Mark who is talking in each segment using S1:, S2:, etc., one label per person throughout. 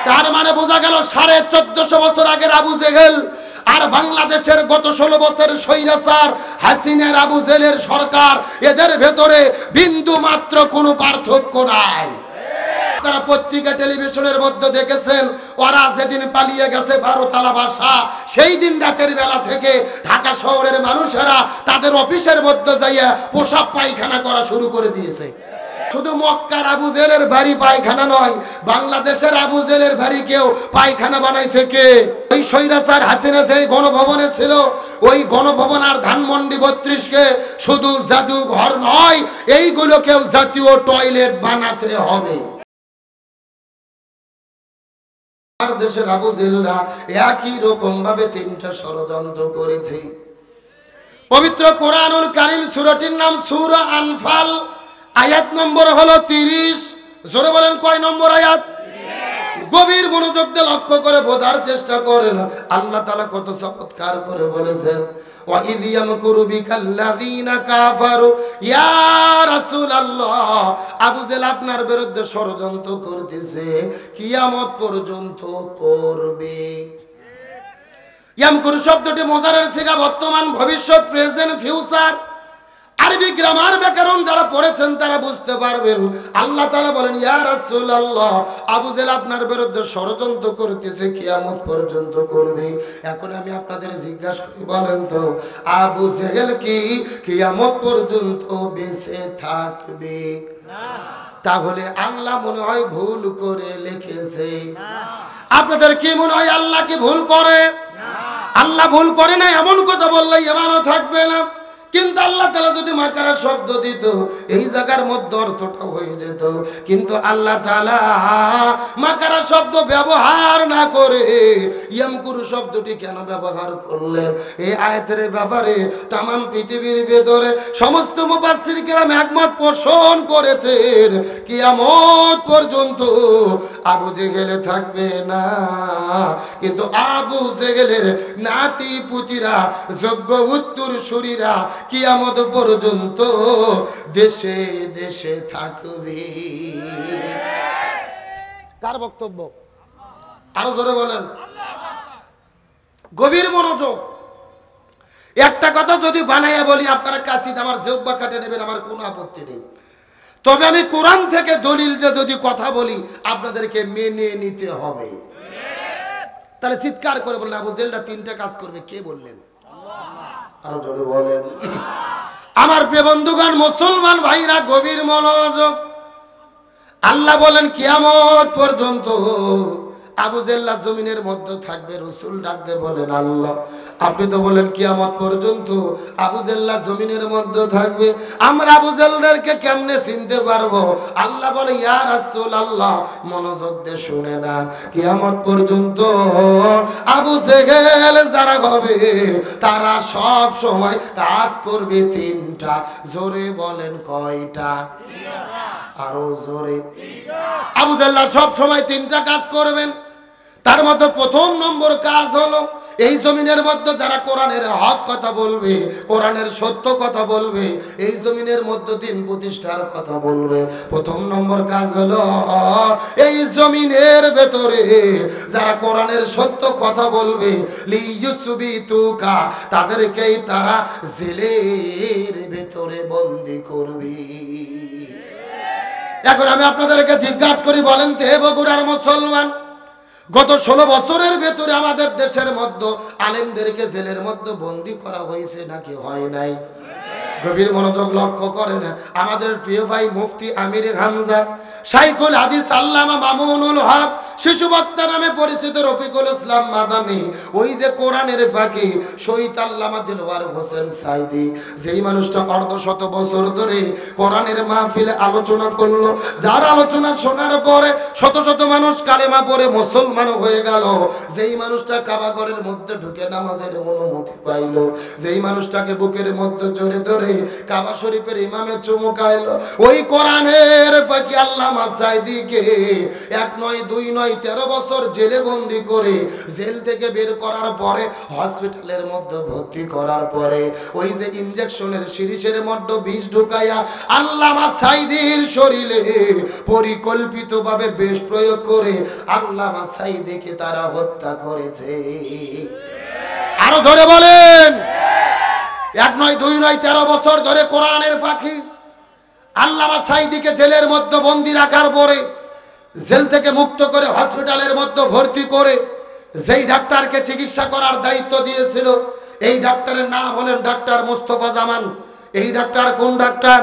S1: তার মানে বোঝা গেল 1450 বছর আগের আবু জেহেল আর বাংলাদেশের গত 16 বছরের স্বৈরাচার হাসিনার আবু জেহেলের সরকার, এদের ভেতরে বিন্দু মাত্র কোনো পার্থক্য নাই। আপনারা পত্রিকা টেলিভিশনের মধ্যে দেখেছেন, ওরা যেদিন পালিয়ে গেছে 12 তালা বাসা, সেই দিন রাতের বেলা থেকে ঢাকা শহরের মানুষেরা তাদের অফিসের মধ্যে যাইয়া পোশাক পায়খানা করা শুরু করে দিয়েছে। শুধু মক্কার আবু জেহেলের বাড়ি পায়খানা নয়, বাংলাদেশের আবু জেহেলের বাড়িকেও পায়খানা বানাইছে কে? ওই স্বৈরাচার হাসিনা যে গণভবনে ছিল, ওই গণভবন আর ধানমন্ডি 32 কে শুধু জাদুঘর নয়, এইগুলোকেও জাতীয় টয়লেট বানাতে হবে। আর দেশের আবু জেহেলরা একই রকম ভাবে 3টা ষড়যন্ত্র করেছে। পবিত্র কোরআনুল কারীম সূরাটির নাম সূরা আনফাল, আয়াত নম্বর হলো 30। জোরে বলেন কয় নম্বর আয়াত? গভীর মনোযোগ দিয়ে লক্ষ্য করে বোঝার চেষ্টা করেন। আল্লাহ তাআলা কত চমৎকার করে বলেছেন, ওয়া ইয ইয়ামকুরু বিকাল্লাযীনা কাফারু ইয়া রাসূলুল্লাহ, আবু জেহেল আপনার বিরুদ্ধে ষড়যন্ত্র করতেছে, কিয়ামত পর্যন্ত করবে। ইয়ামকুরু শব্দটি মুজারের সিগা, বর্তমান, ভবিষ্যৎ, প্রেজেন্ট, ফিউচার। আরবি গ্রামার ব্যাকরণ যারা পড়েছেন তারা বুঝতে পারবেন। আল্লাহ তাআলা বলেন, ইয়া রাসূলুল্লাহ, আবু জেহেল আপনার বিরুদ্ধে ষড়যন্ত্র করতেছে, কিয়ামত পর্যন্ত করবে। এখন আমি আপনাদের জিজ্ঞাসা করি, বলেন তো আবু জেহেল কি কিয়ামত পর্যন্ত বেঁচে থাকবে? তাহলে আল্লাহ মনে হয় ভুল করে লিখেছে। আপনাদের কি মনে হয় আল্লাহ কি ভুল করে? আল্লাহ ভুল করে না এমন কথা বললে ইমানও থাকবে না। কিন্তু আল্লাহ তাআলা যদি মাকারা শব্দ দিত, এই জায়গার মধ্যে অর্থটা হয়ে যেত। কিন্তু আল্লাহ তাআলা মাকারা শব্দ ব্যবহার না করে ইয়ামকুরু শব্দটি কেন ব্যবহার করলেন? এই আয়াতের ব্যাপারে তামাম পৃথিবীর ভেতরে সমস্ত মুফাসসির কেরাম একমত পোষণ করেছেন, কিয়ামত পর্যন্ত আবু জেহেল থাকবে না। কিন্তু আবু জেহেলের নাতি পুতিরা, যোগ্য উত্তরসূরিরা কিয়ামত পর্যন্ত দেশে দেশে থাকবে। কার বক্তব্য? আরো জোরে বলেন। গভীর মনোযোগ। একটা কথা যদি বানাইয়া বলি, আপনারা কাশিদ আমার জিহ্বা কাটে নেবেন, আমার কোনো আপত্তি নেই। তবে আমি কোরআন থেকে দলিল যে যদি কথা বলি, আপনাদেরকে মেনে নিতে হবে। তাহলে চিৎকার করে বলেন, আবু জেহেলটা 3টা কাজ করবে। কে বললেন? আরো জোরে বলেন। আমার প্রিয় বন্ধুগণ, মুসলমান ভাইরা, গভীর মনোযোগ। আল্লাহ বলেন কিয়ামত পর্যন্ত আবু জেহেল জমিনের মধ্যে থাকবে। রাসূল ডাকতে বলেন, আল্লাহ আপনি তো বলেন কিয়ামত পর্যন্ত আবু জেহেল জমিনের মধ্যে থাকবে, আমরা আবু জেহেলদেরকে কেমনে চিনতে পারবো? আল্লাহ বলে, ইয়া রাসূলুল্লাহ, মনোযোগ দিয়ে শুনে নেন, কিয়ামত পর্যন্ত আবু জেহেল যারা হবে তারা সব সময় কাজ করবে 3টা। জোরে বলেন কয়টা? আরো জোরে। আবু জেহেল সব সময় 3টা কাজ করবেন। তার মধ্যে প্রথম নম্বর কাজ হলো, এই জমিনের মধ্যে যারা কোরআনের হক কথা বলবে, কোরআনের সত্য কথা বলবে, এই জমিনের মধ্যে দিন প্রতিষ্ঠার কথা বলবে, প্রথম নম্বর কাজ হলো এই জমিনের ভেতরে যারা কোরআনের সত্য কথা বলবে, লিইউসবিতুকা, তাদেরকেই তারা জেলের ভেতরে বন্দী করবে। এখন আমি আপনাদেরকে জিজ্ঞাসা করি, বলেন তো হে বগুড়ার মুসলমান, গত 16 বছরের ভেতরে আমাদের দেশের মধ্যে আলেমদেরকে জেলের মধ্যে বন্দী করা হয়েছে নাকি হয় নাই? গভীর মনোযোগ লক্ষ্য করেন। আমাদের প্রিয় ভাই মুফতি আমির হামজা, শাইখুল হাদিস আল্লামা মামুনুল হক, শিশু বক্তা নামে পরিচিত রফিকুল ইসলাম মাদানী, ওই যে কোরআনের ফাঁকি শহীদ আল্লামা দিলওয়ার হোসেন সাইদি, যেই মানুষটা অর্ধশত বছর ধরে কোরআনের মাহফিলে আলোচনা করলো, যার আলোচনা শোনার পরে শত শত মানুষ কালেমা পড়ে মুসলমান হয়ে গেল, যেই মানুষটা কাবাঘরের মধ্যে ঢুকে নামাজের অনুমতি পাইল, যেই মানুষটাকে বুকের মধ্যে জড়ে ধরে কাবা শরীফের ইমামে চুমুকাইল, ওই কোরআনের ফাঁকি আল্লামা সাইদিকে 1 নয় 2 নয় নয় 13 বছর জেলে বন্দি করে জেল থেকে বের করার পরে হসপিটালের মধ্যে ভর্তি করার পরে ওই যে ইনজেকশনের সিরিজের মধ্যে বিষ ঢুকাইয়া আল্লামা সাঈদীর শরীরে পরিকল্পিতভাবে বিষ প্রয়োগ করে আল্লামা সাঈদীকে তারা হত্যা করেছে। আরো ধরে বলেন, এক নয় দুই নয় 13 বছর ধরে কোরআনের পাখি আল্লামা সাঈদীকে জেলের মধ্যে বন্দী রাখার পরে জেল থেকে মুক্ত করে হসপিটালের মধ্যে ভর্তি করে যেই ডাক্তারকে চিকিৎসা করার দায়িত্ব দিয়েছিল এই ডাক্তারের নাম হলেন ডাক্তার মোস্তফা জামান। এই ডাক্তার কোন ডাক্তার?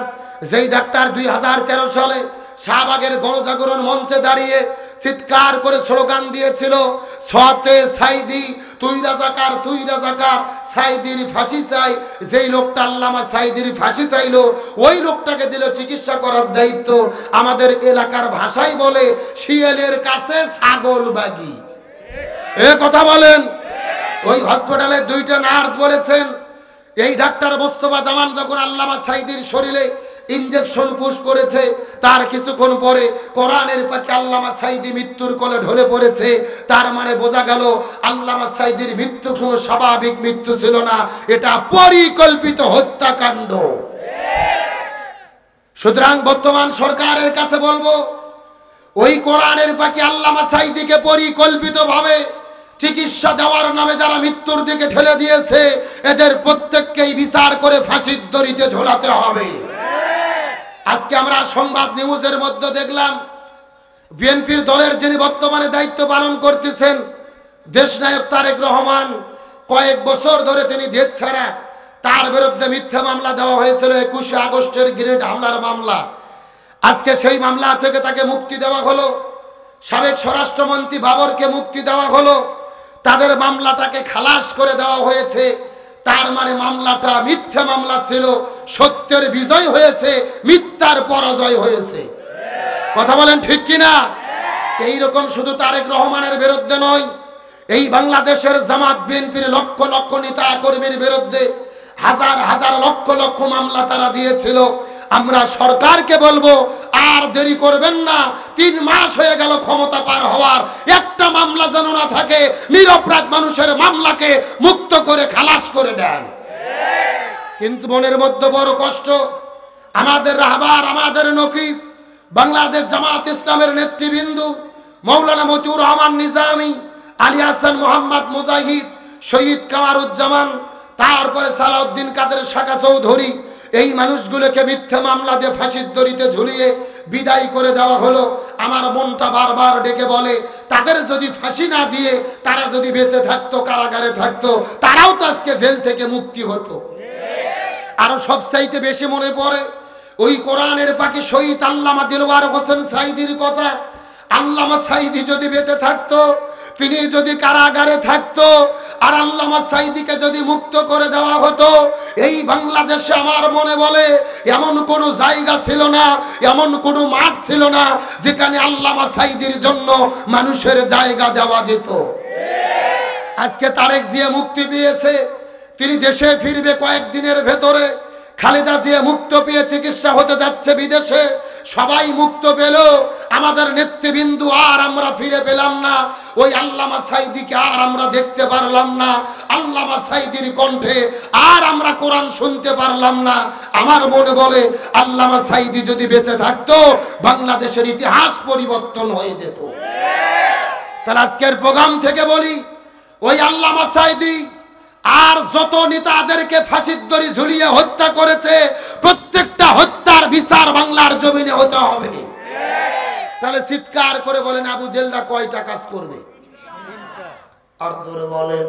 S1: যেই ডাক্তার 2013 সালে শাহবাগের গণজাগরণ মঞ্চে দাঁড়িয়ে চিৎকার করে স্লোগান দিয়েছিল, সতে সাঈদী তুই রাজাকার, তুই রাজাকার, সাঈদীর ফাঁসি চাই। যেই লোকটা আল্লামা সাঈদীর ফাঁসি চাইলো ওই লোকটাকে দিল চিকিৎসা করার দায়িত্ব। আমাদের এলাকার ভাষায় বলে শিয়ালের কাছে ছাগল বাগি। এ কথা বলেন। ওই হসপিটালের 2টা নার্স বলেছেন এই ডাক্তার মোস্তফা জামান যখন আল্লামা সাঈদীর শরীরে ইনজেকশন পুশ করেছে তার কিছুক্ষণ পরে কোরআনের পাখি আল্লামা সাঈদী মৃত্যুর কোলে ঢলে পড়েছে। তার মানে বোঝা গেল আল্লামা সাঈদীর মৃত্যু কোনো স্বাভাবিক মৃত্যু ছিল না, এটা পরিকল্পিত হত্যাকাণ্ড। সুতরাং বর্তমান সরকারের কাছে বলবো ওই কোরআনের পাখি আল্লামা সাঈদীকে পরিকল্পিতভাবে চিকিৎসা দেওয়ার নামে যারা মৃত্যুর দিকে ঠেলে দিয়েছে এদের প্রত্যেককেই বিচার করে ফাঁসির দড়িতে ঝোলাতে হবে। আজকে আমরা সংবাদ নিউজের মধ্যে দেখলাম বিএনপির দলের যিনি বর্তমানে দায়িত্ব পালন করতেছেন দেশনায়ক তারেক রহমান, কয়েক বছর ধরে তিনি দেশ ছাড়া, তার বিরুদ্ধে মিথ্যা মামলা দেওয়া হয়েছিল 21 আগস্টের গ্রেনেড হামলার মামলা। আজকে সেই মামলা থেকে তাকে মুক্তি দেওয়া হলো। সাবেক স্বরাষ্ট্রমন্ত্রী বাবরকে মুক্তি দেওয়া হলো, তাদের মামলাটাকে খালাস করে দেওয়া হয়েছে। তার মানে মামলাটা মিথ্যা মামলা ছিল, সত্যের বিজয় হয়েছে, মিথ্যার পরাজয় হয়েছে। কথা বলেন ঠিক কিনা? এইরকম শুধু তারেক রহমানের বিরুদ্ধে নয়, এই বাংলাদেশের জামাত বিএনপির লক্ষ লক্ষ নেতা কর্মীর বিরুদ্ধে হাজার হাজার লক্ষ লক্ষ মামলা তারা দিয়েছিল। আমরা সরকারকে বলবো আর দেরি করবেন না, 3 মাস হয়ে গেল ক্ষমতা পার হওয়ার, একটা মামলা যেন না থাকে। নিরপরাধ মানুষের মামলাকে মুক্ত করে খালাস করে দেন। কিন্তু মনের মধ্যে বড় কষ্ট, আমাদের রাহবার, আমাদের নকিব, বাংলাদেশ জামাত ইসলামের নেতৃবৃন্দ মৌলানা মতিউর রহমান নিজামী, আলী হাসান মোহাম্মদ মুজাহিদ, শহীদ কামারুজ্জামান, তারপরে সালাউদ্দিন কাদের শাখা চৌধুরী, এই মানুষগুলোকে মিথ্যা মামলা দিয়ে ফাঁসির দড়িতে ঝুলিয়ে বিদায় করে দেওয়া হলো। আমার মনটা বারবার ডেকে বলে তাদের যদি ফাঁসি না দিয়ে তারা যদি বেঁচে থাকতো, কারাগারে থাকতো, তারাও তো আজকে জেল থেকে মুক্তি হতো। আরো সবচাইতে বেশি মনে পড়ে ওই কোরআনের পাখি শহীদ আল্লামা দিলওয়ার হোসেন সাঈদীর কথা। আল্লামা সাঈদী যদি বেঁচে থাকতো, তিনি যদি কারাগারে থাকতো, আর আল্লামা সাঈদীকে যদি মুক্ত করে দেওয়া হতো, এই বাংলাদেশে আমার মনে বলে এমন কোনো জায়গা ছিল না, এমন কোনো মাঠ ছিল না যেখানে আল্লামা সাঈদীর জন্য মানুষের জায়গা দেওয়া যেত। আজকে তারেক জিয়া মুক্তি পেয়েছে, তিনি দেশে ফিরবে কয়েকদিনের ভেতরে। খালেদা জিয়া মুক্ত পেয়ে চিকিৎসা হতে যাচ্ছে বিদেশে। সবাই মুক্ত পেল, আমাদের নেতৃবৃন্দু আর আমরা ফিরে পেলাম না। ওই আল্লামা সাঈদীকে আর আমরা দেখতে পারলাম না, আল্লামা সাঈদীর কণ্ঠে আর আমরা কোরআন শুনতে পারলাম না। আমার মনে বলে আল্লামা সাঈদী যদি বেঁচে থাকতো বাংলাদেশের ইতিহাস পরিবর্তন হয়ে যেত। তাহলে আজকের প্রোগ্রাম থেকে বলি ওই আল্লামা সাঈদী আর যত নেতাদেরকে ফাঁসির দড়ি ঝুলিয়ে হত্যা করেছে প্রত্যেকটা হত্যার বিচার বাংলার জমিনে হতে হবে। তাহলে চিৎকার করে বলেন আবু জেলদা কয়টা কাজ করবে? আর জোরে বলেন।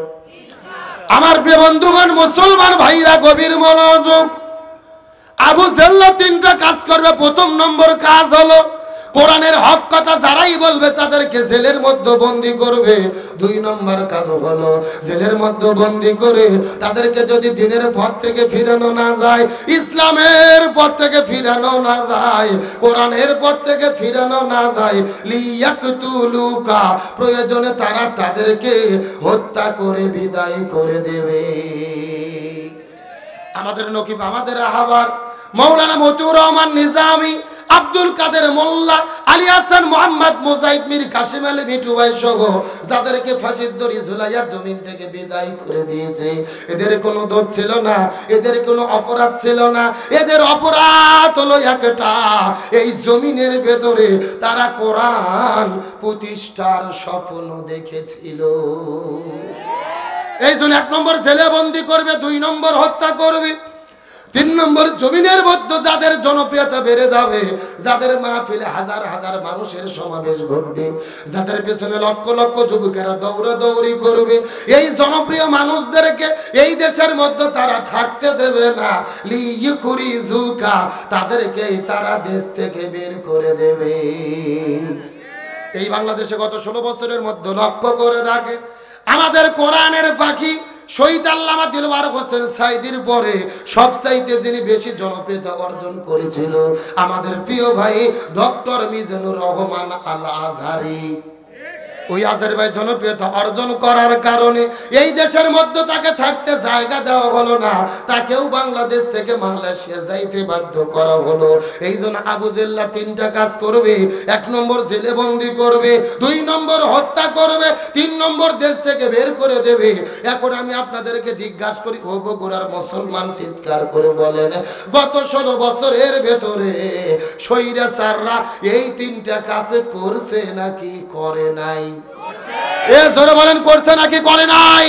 S1: আমার প্রিয় বন্ধুগণ, মুসলমান ভাইরা গভীর মনোযোগ। আবু জেলদা 3টা কাজ করবে। প্রথম নম্বর কাজ হলো কোরআনের হক কথা যারাই বলবে তাদেরকে জেলের মধ্যে বন্দী করবে। 2 নম্বর কাজ হলো জেলের মধ্যে বন্দী করে তাদেরকে যদি দিনের পথ থেকে ফিরানো না যায়, ইসলামের পথ থেকে ফিরানো না যায়, কোরআনের পথ থেকে ফিরানো না যায়, লিয়াকতুলুকা, প্রয়োজনে তারা তাদেরকে হত্যা করে বিদায় করে দেবে। আমাদের নকিব, আমাদের রাহবার মৌলানা মতিউর রহমান নিজামী আব্দুল কাদের মোল্লা, আলী হাসান মোহাম্মদ মুজাহিদ, মীর কাসিম আলী মিঠু ভাই সহ যাদেরকে ফাঁসির দড়ি ঝুলাইয়া জমিন থেকে বিদায় করে দিয়েছে, এদের কোনো দোষ ছিল না, এদের কোনো অপরাধ ছিল না। এদের অপরাধ হলো একটা, এই জমিনের ভেতরে তারা কোরআন প্রতিষ্ঠার স্বপ্ন দেখেছিল। এই জন্য 1 নম্বর জেলে বন্দী করবে, 2 নম্বর হত্যা করবে, 3 নম্বর জমিনের মধ্যে যাদের জনপ্রিয়তা বেড়ে যাবে, যাদের মাহফিলে হাজার হাজার মানুষের সমাবেশ ঘটবে, যাদের পেছনে লক্ষ লক্ষ যুবকেরা দৌড়াদৌড়ি করবে, এই জনপ্রিয় মানুষদেরকে এই দেশের মধ্যে তারা থাকতে দেবে না। লিইখরিজুকা, তাদেরকে তারা দেশ থেকে বের করে দেবে। এই বাংলাদেশে গত 16 বছরের মধ্যে লক্ষ্য করে দেখে, আমাদের কোরআনের পাখি শহীদ আল্লামা দিলওয়ার হোসেন সাইদির পরে সবচাইতে যিনি বেশি জনপ্রিয়তা অর্জন করেছিল, আমাদের প্রিয় ভাই ডক্টর মিজানুর রহমান আল আজহারি। ওই আজহারি ভাই জনপ্রিয়তা অর্জন করার কারণে এই দেশের মধ্যে তাকে থাকতে জায়গা দেওয়া হলো না, তাকেও বাংলাদেশ থেকে মালয়েশিয়া যাইতে বাধ্য করা হলো। এই জন্য আবু জেল্লা 3টা কাজ করবে। 1 নম্বর জেলে বন্দী করবে, 2 নম্বর হত্যা করবে, 3 নম্বর দেশ থেকে বের করে দেবে। এখন আমি আপনাদেরকে জিজ্ঞাসা করি, ও বগুড়ার মুসলমান, চিৎকার করে বলেন, গত 16 বছরের ভেতরে স্বৈরাচাররা এই 3টা কাজ করছে নাকি করে নাই? এ জোরে বলেন, করছে নাকি করে নাই?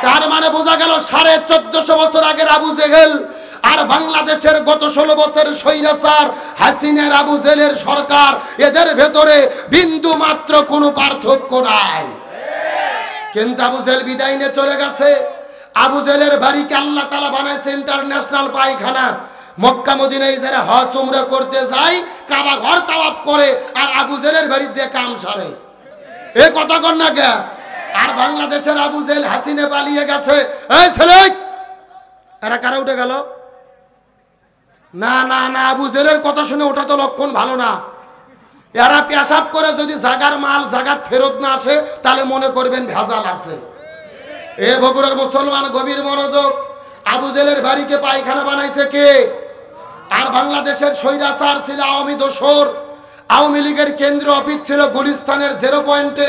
S1: তার মানে বোঝা গেল 1450 বছর আগের আবু জেহেল আর বাংলাদেশের গত 16 বছরের স্বৈরাচার হাসিনার আবু জেলের সরকার, এদের ভেতরে বিন্দু মাত্র কোনো পার্থক্য নাই। কিন্তু আবু জেহেল বিদায় নিয়ে চলে গেছে। আবু জেহেলের বাড়িকে আল্লাহ তাআলা বানাইছে ইন্টারন্যাশনাল পায়খানা। মক্কা মদিনায় যারা হজ উমরা করতে যায়, কাবা ঘর তাওয়াফ করে, আর আবু জেহেলের বাড়ির যে কাম সারে, এ কথা কর না কে? আর বাংলাদেশের আবু জেহেল হাসিনা পালিয়ে গেছে। এই ছেলে, এরা কারা উঠে গেল? না না না, আবু জেহেলের কথা শুনে ওটা তো লক্ষণ ভালো না। এরা পেশাব করে যদি জাগার মাল জাগাত ফেরত না আসে, তাহলে মনে করবেন ভেজাল আছে। এ বগুড়ার মুসলমান, গভীর মনোযোগ। আবু জেহেলের বাড়িকে পায়খানা বানাইছে কে? আর বাংলাদেশের স্বৈরাচার ছিল আওয়ামী দোসর। আওয়ামী লীগের কেন্দ্রীয় অফিস ছিল গুলিস্তানের 0 পয়েন্টে,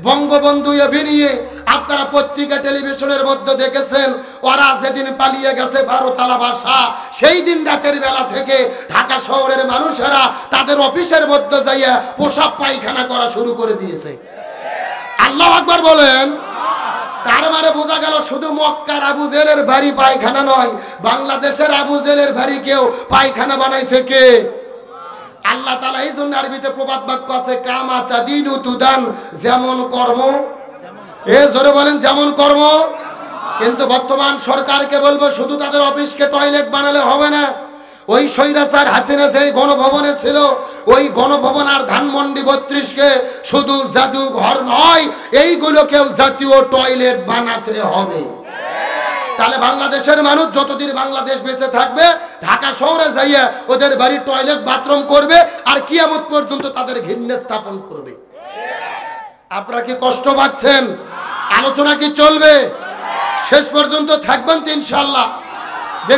S1: বঙ্গবন্ধু এভিনিউয়ে। আপনারা পত্রিকা টেলিভিশনের মধ্যে দেখেছেন, ওরা যেদিন পালিয়ে গেছে 12 তালা বাসা, সেই দিন রাতের বেলা থেকে ঢাকা শহরের মানুষেরা তাদের অফিসের মধ্যে যাইয়া পোশাক পায়খানা করা শুরু করে দিয়েছে। আল্লাহু আকবার বলেন। তার মানে বোঝা গেল শুধু মক্কার আবু জেহেলের বাড়ি পায়খানা নয়, বাংলাদেশের আবু জেহেলের বাড়িকেও পায়খানা বানাইছে কে? আল্লাহ তাআলা। এই জন্য আরবিতে প্রবাদ বাক্য আছে, কামা তাদিনু তুদান, যেমন কর্ম। এ জোরে বলেন, যেমন কর্ম। কিন্তু বর্তমান সরকারকে বলবো, শুধু তাদের অফিসকে টয়লেট বানালে হবে না। ওই স্বৈরাচার হাসিনা যেই গণভবনে ছিল, ওই গণভবন আর ধানমন্ডি 32কে শুধু জাদুঘর নয়, এইগুলোকেও জাতীয় টয়লেট বানাতে হবে। তাহলে বাংলাদেশের মানুষ যতদিন বাংলাদেশ বেঁচে থাকবে, ঢাকা শহরে যাইয়া ওদের বাড়ির টয়লেট বাথরুম করবে, আর কিয়ামত পর্যন্ত তাদের ঘৃণা স্থাপন করবে। আপনারা কি কষ্ট পাচ্ছেন? আলোচনা কি চলবে? শেষ পর্যন্ত থাকবেন তো ইনশাআল্লাহ।